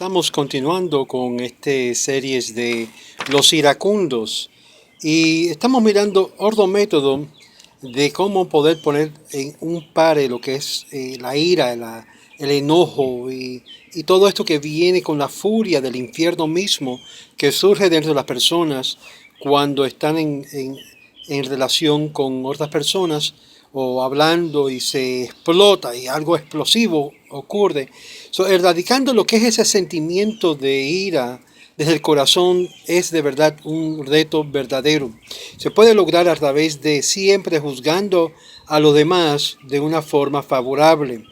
Estamos continuando con este series de los iracundos y estamos mirando otro método de cómo poder poner en un pare lo que es la ira, el enojo y todo esto que viene con la furia del infierno mismo que surge dentro de las personas cuando están en relación con otras personas o hablando y se explota y algo explosivo ocurre. Erradicando lo que es ese sentimiento de ira desde el corazón es de verdad un reto verdadero. Se puede lograr a través de siempre juzgando a los demás de una forma favorable.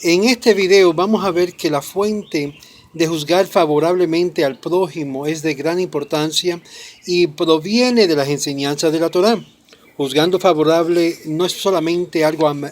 En este video vamos a ver que la fuente de juzgar favorablemente al prójimo es de gran importancia y proviene de las enseñanzas de la Torá. Juzgando favorable no es solamente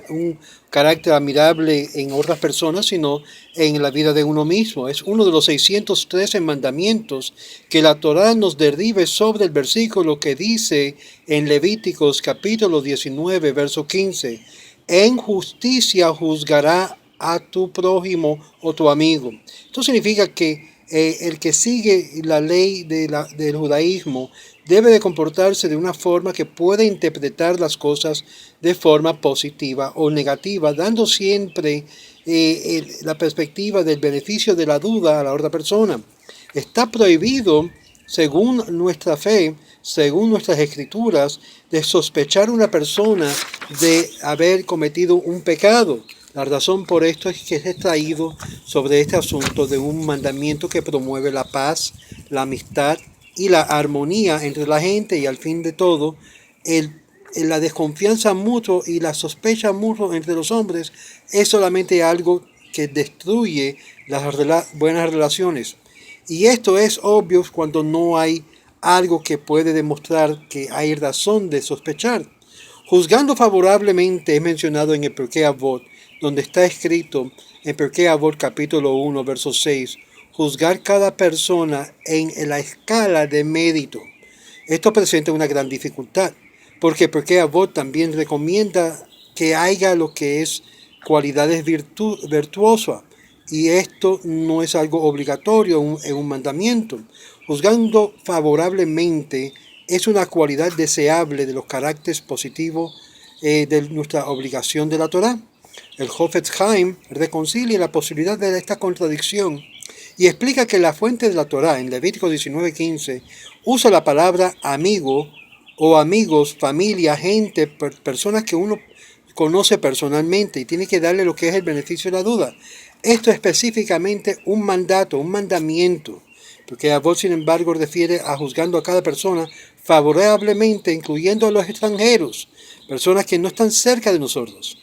un carácter admirable en otras personas, sino en la vida de uno mismo. Es uno de los 613 mandamientos que la Torá nos derive sobre el versículo que dice en Levíticos capítulo 19, verso 15. En justicia juzgará a tu prójimo o tu amigo. Esto significa que el que sigue la ley del judaísmo debe de comportarse de una forma que pueda interpretar las cosas de forma positiva o negativa, dando siempre la perspectiva del beneficio de la duda a la otra persona. Está prohibido, según nuestra fe, según nuestras escrituras, de sospechar a una persona de haber cometido un pecado. La razón por esto es que es extraído sobre este asunto de un mandamiento que promueve la paz, la amistad y la armonía entre la gente y al fin de todo, la desconfianza mutua y la sospecha mutua entre los hombres es solamente algo que destruye las buenas relaciones. Y esto es obvio cuando no hay algo que puede demostrar que hay razón de sospechar. Juzgando favorablemente es mencionado en el Pirkei Avot, donde está escrito en Pirkei Avot capítulo 1, verso 6, juzgar cada persona en la escala de mérito. Esto presenta una gran dificultad, porque Pirkei Avot también recomienda que haya lo que es cualidades virtuosas, y esto no es algo obligatorio en un mandamiento. Juzgando favorablemente es una cualidad deseable de los caracteres positivos de nuestra obligación de la Torá. El Hafetz Haim reconcilia la posibilidad de esta contradicción y explica que la fuente de la Torá en Levítico 19:15 usa la palabra amigo o amigos, familia, gente, personas que uno conoce personalmente y tiene que darle lo que es el beneficio de la duda. Esto es específicamente un mandato, un mandamiento, porque Avot, sin embargo, refiere a juzgando a cada persona favorablemente, incluyendo a los extranjeros, personas que no están cerca de nosotros.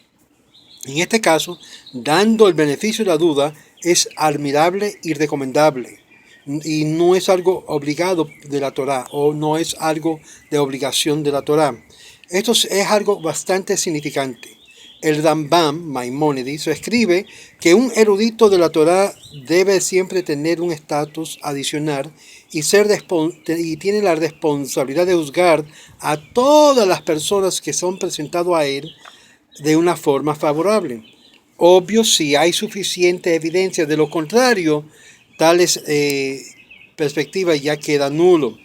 En este caso, dando el beneficio de la duda, es admirable y recomendable. Y no es algo obligado de la Torá, o no es algo de obligación de la Torá. Esto es algo bastante significante. El Rambam, Maimónides, escribe que un erudito de la Torá debe siempre tener un estatus adicional y tiene la responsabilidad de juzgar a todas las personas que son presentadas a él de una forma favorable. Obvio, si hay suficiente evidencia. De lo contrario, tales perspectivas ya queda nulo.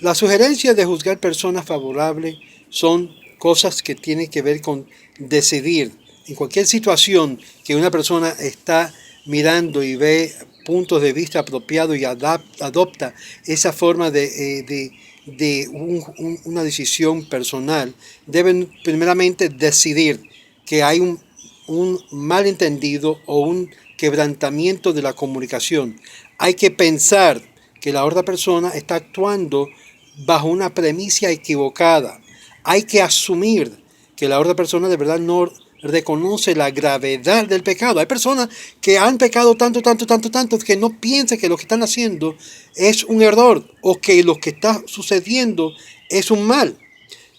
Las sugerencias de juzgar personas favorables son cosas que tienen que ver con decidir. En cualquier situación que una persona está mirando y ve puntos de vista apropiados y adopta esa forma de una decisión personal, deben primeramente decidir que hay un malentendido o un quebrantamiento de la comunicación. Hay que pensar que la otra persona está actuando bajo una premisa equivocada. Hay que asumir que la otra persona de verdad no reconoce la gravedad del pecado. Hay personas que han pecado tanto, que no piensan que lo que están haciendo es un error o que lo que está sucediendo es un mal.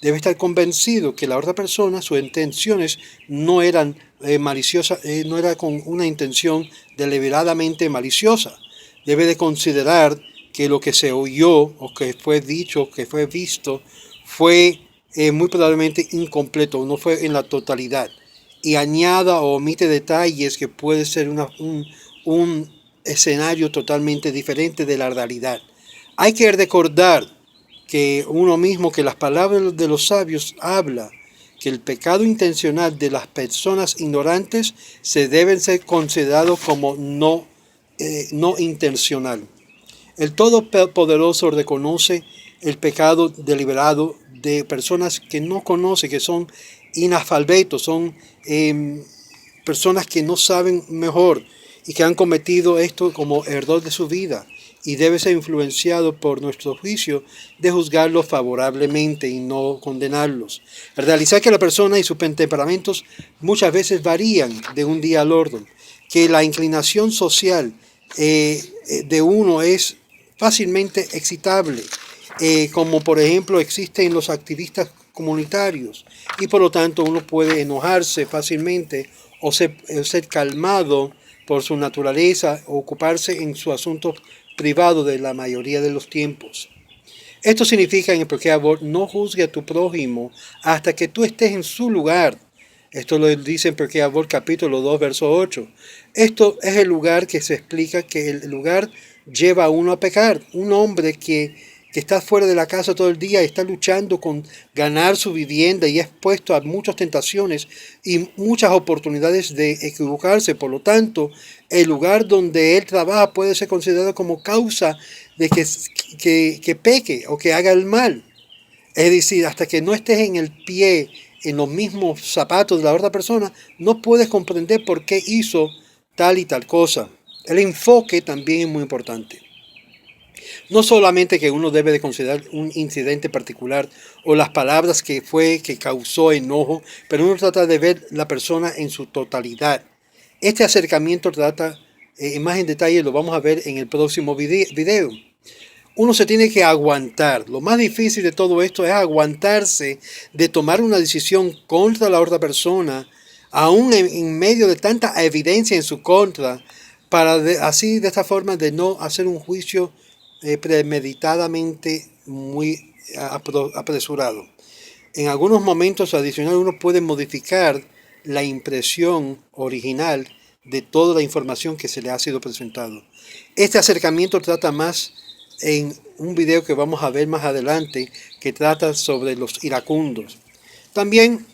Debe estar convencido que la otra persona, sus intenciones no eran maliciosas, no era con una intención deliberadamente maliciosa. Debe de considerar que lo que se oyó o que fue dicho, que fue visto, fue muy probablemente incompleto, no fue en la totalidad. Y añada o omite detalles que puede ser un escenario totalmente diferente de la realidad. Hay que recordar que uno mismo, que las palabras de los sabios habla, que el pecado intencional de las personas ignorantes se deben ser considerados como no intencional. El Todopoderoso reconoce el pecado deliberado de personas que no conoce, que son inalfabetos, son personas que no saben mejor y que han cometido esto como error de su vida, y debe ser influenciado por nuestro juicio de juzgarlos favorablemente y no condenarlos. Realizar que la persona y sus temperamentos muchas veces varían de un día al otro, que la inclinación social de uno es fácilmente excitable, como por ejemplo existe en los activistas comunitarios, y por lo tanto uno puede enojarse fácilmente o ser calmado por su naturaleza o ocuparse en su asunto privado de la mayoría de los tiempos. Esto significa en el Pirkei Avot: no juzgue a tu prójimo hasta que tú estés en su lugar. Esto lo dice en Pirkei Avot capítulo 2, verso 8. Esto es el lugar que se explica que el lugar lleva a uno a pecar. Un hombre que está fuera de la casa todo el día, está luchando con ganar su vivienda y es expuesto a muchas tentaciones y muchas oportunidades de equivocarse. Por lo tanto, el lugar donde él trabaja puede ser considerado como causa de que peque o que haga el mal. Es decir, hasta que no estés en el pie, en los mismos zapatos de la otra persona, no puedes comprender por qué hizo tal y tal cosa. El enfoque también es muy importante. No solamente que uno debe de considerar un incidente particular o las palabras que causó enojo, pero uno trata de ver la persona en su totalidad. Este acercamiento trata más en detalle, lo vamos a ver en el próximo video. Uno se tiene que aguantar. Lo más difícil de todo esto es aguantarse de tomar una decisión contra la otra persona, aún en medio de tanta evidencia en su contra, para así de esta forma de no hacer un juicio premeditadamente muy apresurado. En algunos momentos adicionales uno puede modificar la impresión original de toda la información que se le ha sido presentado. Este acercamiento trata más en un video que vamos a ver más adelante, que trata sobre los iracundos. También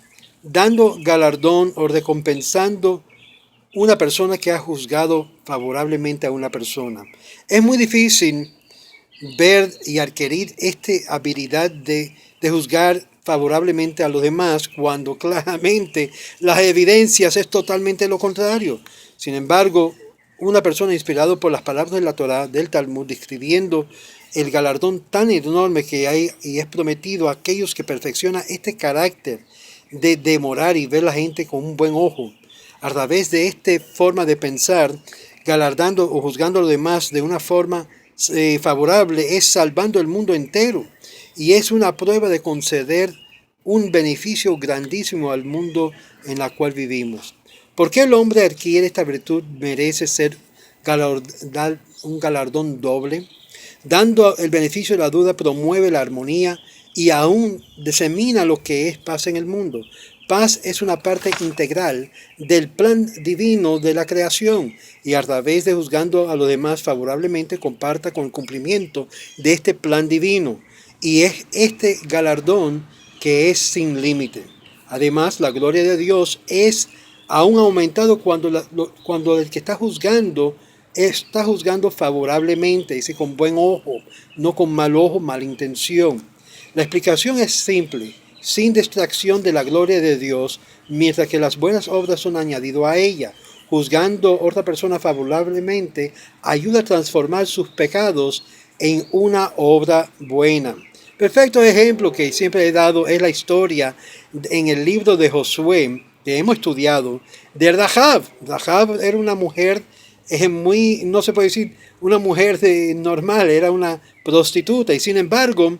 dando galardón o recompensando una persona que ha juzgado favorablemente a una persona. Es muy difícil ver y adquirir esta habilidad de juzgar favorablemente a los demás cuando claramente las evidencias es totalmente lo contrario. Sin embargo, una persona inspirada por las palabras de la Torá, del Talmud, describiendo el galardón tan enorme que hay y es prometido a aquellos que perfeccionan este carácter de demorar y ver la gente con un buen ojo, a través de esta forma de pensar, galardando o juzgando a los demás de una forma favorable, es salvando el mundo entero, y es una prueba de conceder un beneficio grandísimo al mundo en el cual vivimos. ¿Por qué el hombre adquiere esta virtud? Merece ser un galardón doble. Dando el beneficio de la duda, promueve la armonía y aún disemina lo que es paz en el mundo. Paz es una parte integral del plan divino de la creación, y a través de juzgando a los demás favorablemente comparta con el cumplimiento de este plan divino, y es este galardón que es sin límite. Además, la gloria de Dios es aún aumentado cuando el que está juzgando favorablemente, dice, con buen ojo, no con mal ojo, mala intención. La explicación es simple: sin distracción de la gloria de Dios, mientras que las buenas obras son añadidas a ella. Juzgando a otra persona favorablemente ayuda a transformar sus pecados en una obra buena. Perfecto ejemplo que siempre he dado es la historia en el libro de Josué, que hemos estudiado, de Rahab. Rahab era una mujer no se puede decir una mujer normal, era una prostituta, y sin embargo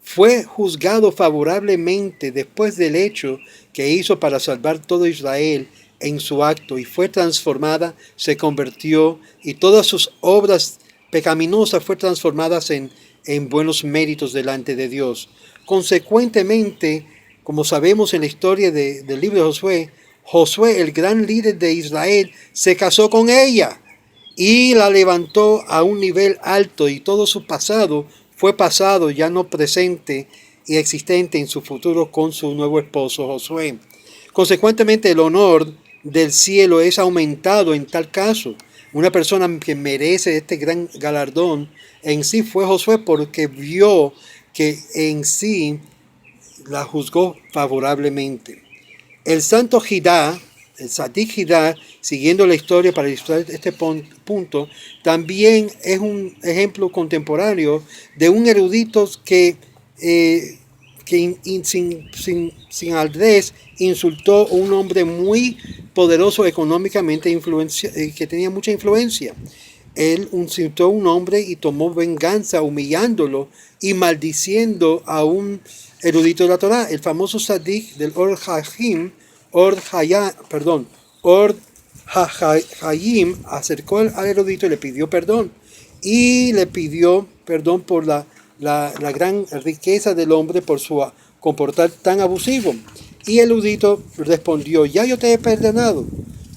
fue juzgado favorablemente después del hecho que hizo para salvar todo Israel en su acto, y fue transformada, se convirtió, y todas sus obras pecaminosas fueron transformadas en buenos méritos delante de Dios. Consecuentemente, como sabemos en la historia del libro de Josué, Josué, el gran líder de Israel, se casó con ella. y la levantó a un nivel alto, y todo su pasado fue pasado, ya no presente y existente en su futuro con su nuevo esposo Josué. Consecuentemente, el honor del cielo es aumentado en tal caso. Una persona que merece este gran galardón en sí fue Josué, porque vio que en sí la juzgó favorablemente. El santo Jidá, el Sadik Jidá, siguiendo la historia para ilustrar este punto, también es un ejemplo contemporáneo de un erudito que sin aldez insultó a un hombre muy poderoso económicamente, que tenía mucha influencia. Él insultó a un hombre y tomó venganza humillándolo y maldiciendo a un erudito de la Torá. El famoso Sadik del Or Hayim acercó al erudito y le pidió perdón. Y le pidió perdón por la gran riqueza del hombre por su comportar tan abusivo. Y el erudito respondió: ya yo te he perdonado,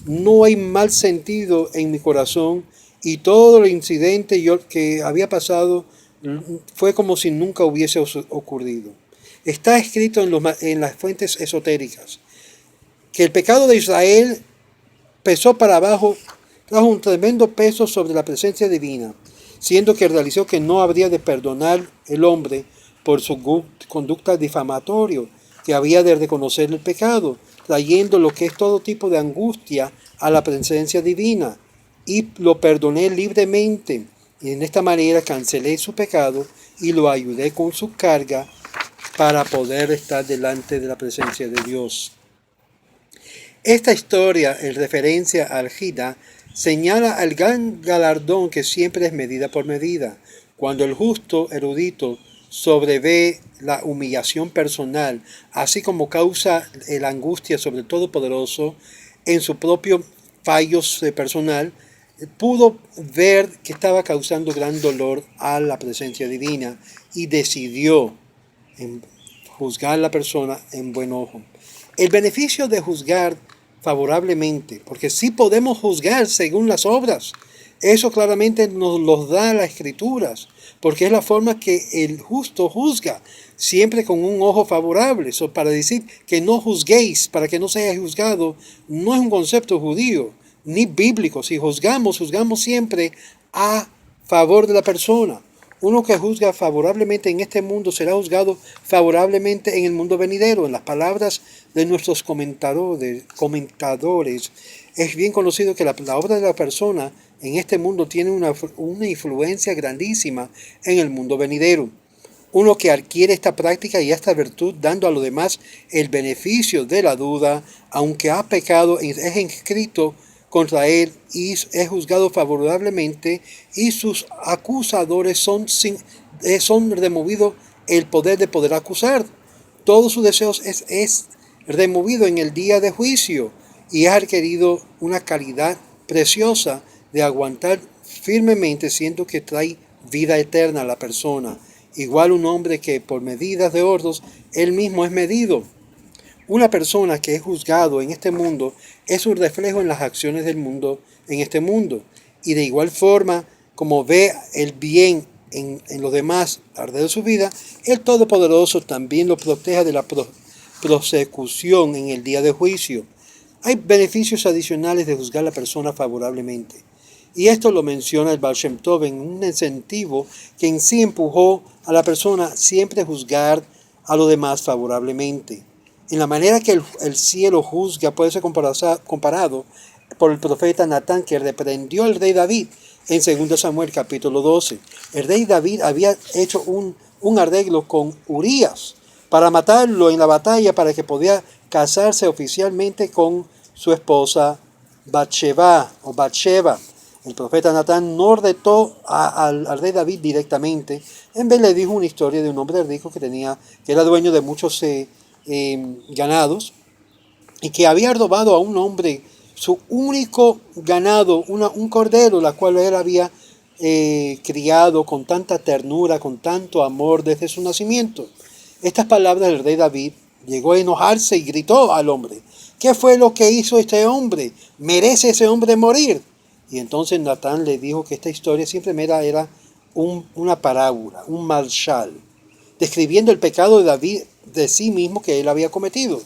no hay mal sentido en mi corazón, y todo el incidente que había pasado fue como si nunca hubiese ocurrido. Está escrito en las fuentes esotéricas que el pecado de Israel pesó para abajo, trajo un tremendo peso sobre la presencia divina, siendo que realizó que no habría de perdonar el hombre por su conducta difamatoria, que había de reconocer el pecado, trayendo lo que es todo tipo de angustia a la presencia divina, y lo perdoné libremente, y en esta manera cancelé su pecado y lo ayudé con su carga para poder estar delante de la presencia de Dios. Esta historia, en referencia al Jidá, señala al gran galardón que siempre es medida por medida. Cuando el justo erudito sobrevé la humillación personal, así como causa la angustia sobre el Todopoderoso en su propio fallo personal, pudo ver que estaba causando gran dolor a la presencia divina y decidió juzgar a la persona en buen ojo. El beneficio de juzgar favorablemente, porque sí podemos juzgar según las obras, eso claramente nos lo da las Escrituras, porque es la forma que el justo juzga, siempre con un ojo favorable. Para decir que no juzguéis, para que no seáis juzgado, no es un concepto judío, ni bíblico. Si juzgamos siempre a favor de la persona. Uno que juzga favorablemente en este mundo será juzgado favorablemente en el mundo venidero. En las palabras de nuestros comentadores, es bien conocido que la obra de la persona en este mundo tiene una influencia grandísima en el mundo venidero. Uno que adquiere esta práctica y esta virtud, dando a los demás el beneficio de la duda, aunque ha pecado, es inscrito contra él y es juzgado favorablemente, y sus acusadores son removidos el poder de poder acusar. Todos sus deseos es removido en el día de juicio, y ha adquirido una calidad preciosa de aguantar firmemente, siendo que trae vida eterna a la persona. Igual un hombre que por medidas de otros, él mismo es medido. Una persona que es juzgado en este mundo es un reflejo en las acciones del mundo en este mundo. Y de igual forma, como ve el bien en los demás alrededor de su vida, el Todopoderoso también lo protege de la persecución en el día de juicio. Hay beneficios adicionales de juzgar a la persona favorablemente. Y esto lo menciona el Baal Shem Tov en un incentivo que en sí empujó a la persona siempre a juzgar a los demás favorablemente. En la manera que el cielo juzga puede ser comparado por el profeta Natán, que reprendió al rey David en 2 Samuel capítulo 12. El rey David había hecho un arreglo con Urías para matarlo en la batalla, para que podía casarse oficialmente con su esposa Bathsheba. El profeta Natán no retó al rey David directamente, en vez le dijo una historia de un hombre rico que era dueño de muchos ganados, y que había robado a un hombre su único ganado, un cordero, la cual él había criado con tanta ternura, con tanto amor desde su nacimiento. Estas palabras del rey David llegó a enojarse y gritó al hombre: ¿qué fue lo que hizo este hombre? ¿Merece ese hombre morir? Y entonces Natán le dijo que esta historia simplemente era una parábola, un marshal, describiendo el pecado de David de sí mismo que él había cometido,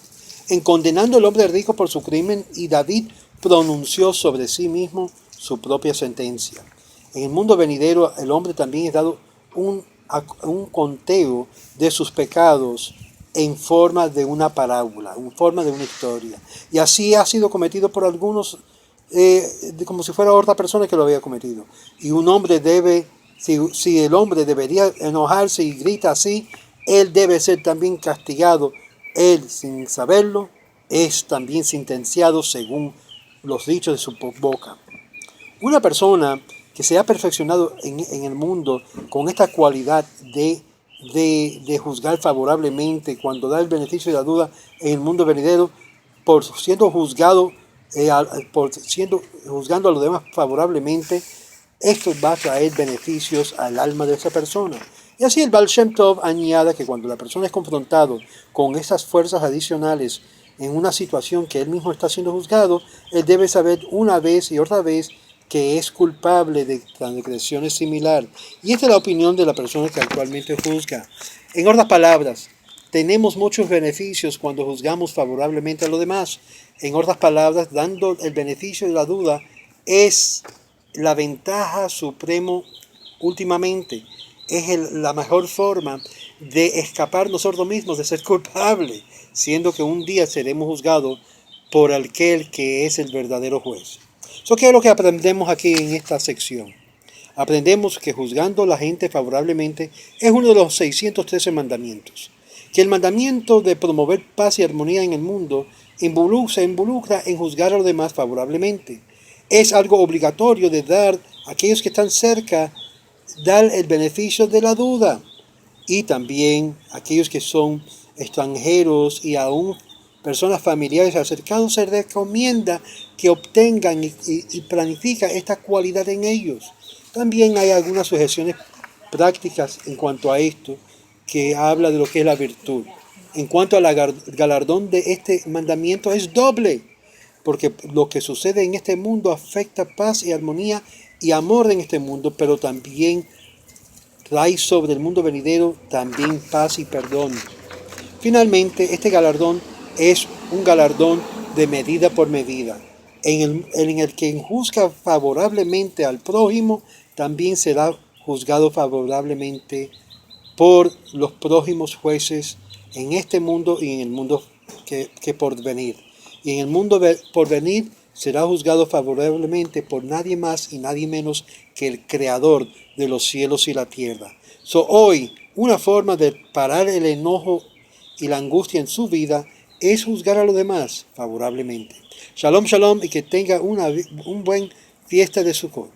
en condenando al hombre rico por su crimen, y David pronunció sobre sí mismo su propia sentencia. En el mundo venidero el hombre también es dado un conteo de sus pecados en forma de una parábola, en forma de una historia. Y así ha sido cometido por algunos, como si fuera otra persona que lo había cometido. Y un hombre debe, si el hombre debería enojarse y grita así, él debe ser también castigado. Él, sin saberlo, es también sentenciado según los dichos de su boca. Una persona que se ha perfeccionado en el mundo con esta cualidad de juzgar favorablemente, cuando da el beneficio de la duda en el mundo venidero, por siendo juzgado, juzgando a los demás favorablemente, esto va a traer beneficios al alma de esa persona. Y así el Baal Shem Tov añade que cuando la persona es confrontado con esas fuerzas adicionales en una situación que él mismo está siendo juzgado, él debe saber una vez y otra vez que es culpable de transgresiones similares. Y esta es la opinión de la persona que actualmente juzga. En otras palabras, tenemos muchos beneficios cuando juzgamos favorablemente a los demás. En otras palabras, dando el beneficio de la duda es la ventaja suprema últimamente. Es la mejor forma de escapar nosotros mismos de ser culpables, siendo que un día seremos juzgados por aquel que es el verdadero juez. ¿Qué es lo que aprendemos aquí en esta sección? Aprendemos que juzgando a la gente favorablemente es uno de los 613 mandamientos. Que el mandamiento de promover paz y armonía en el mundo se involucra en juzgar a los demás favorablemente. Es algo obligatorio de dar a aquellos que están cerca, dar el beneficio de la duda. Y también a aquellos que son extranjeros y aún personas familiares acercados, se recomienda que obtengan y planifiquen esta cualidad en ellos. También hay algunas sugerencias prácticas en cuanto a esto, que habla de lo que es la virtud. En cuanto al galardón de este mandamiento es doble, porque lo que sucede en este mundo afecta paz y armonía y amor en este mundo, pero también trae sobre el mundo venidero también paz y perdón. Finalmente, este galardón es un galardón de medida por medida, en el que juzga favorablemente al prójimo, también será juzgado favorablemente por los prójimos jueces en este mundo y en el mundo que por venir. Y en el mundo por venir será juzgado favorablemente por nadie más y nadie menos que el Creador de los cielos y la tierra. Hoy, una forma de parar el enojo y la angustia en su vida es juzgar a los demás favorablemente. Shalom, shalom, y que tenga un buen fiesta de Sukkot.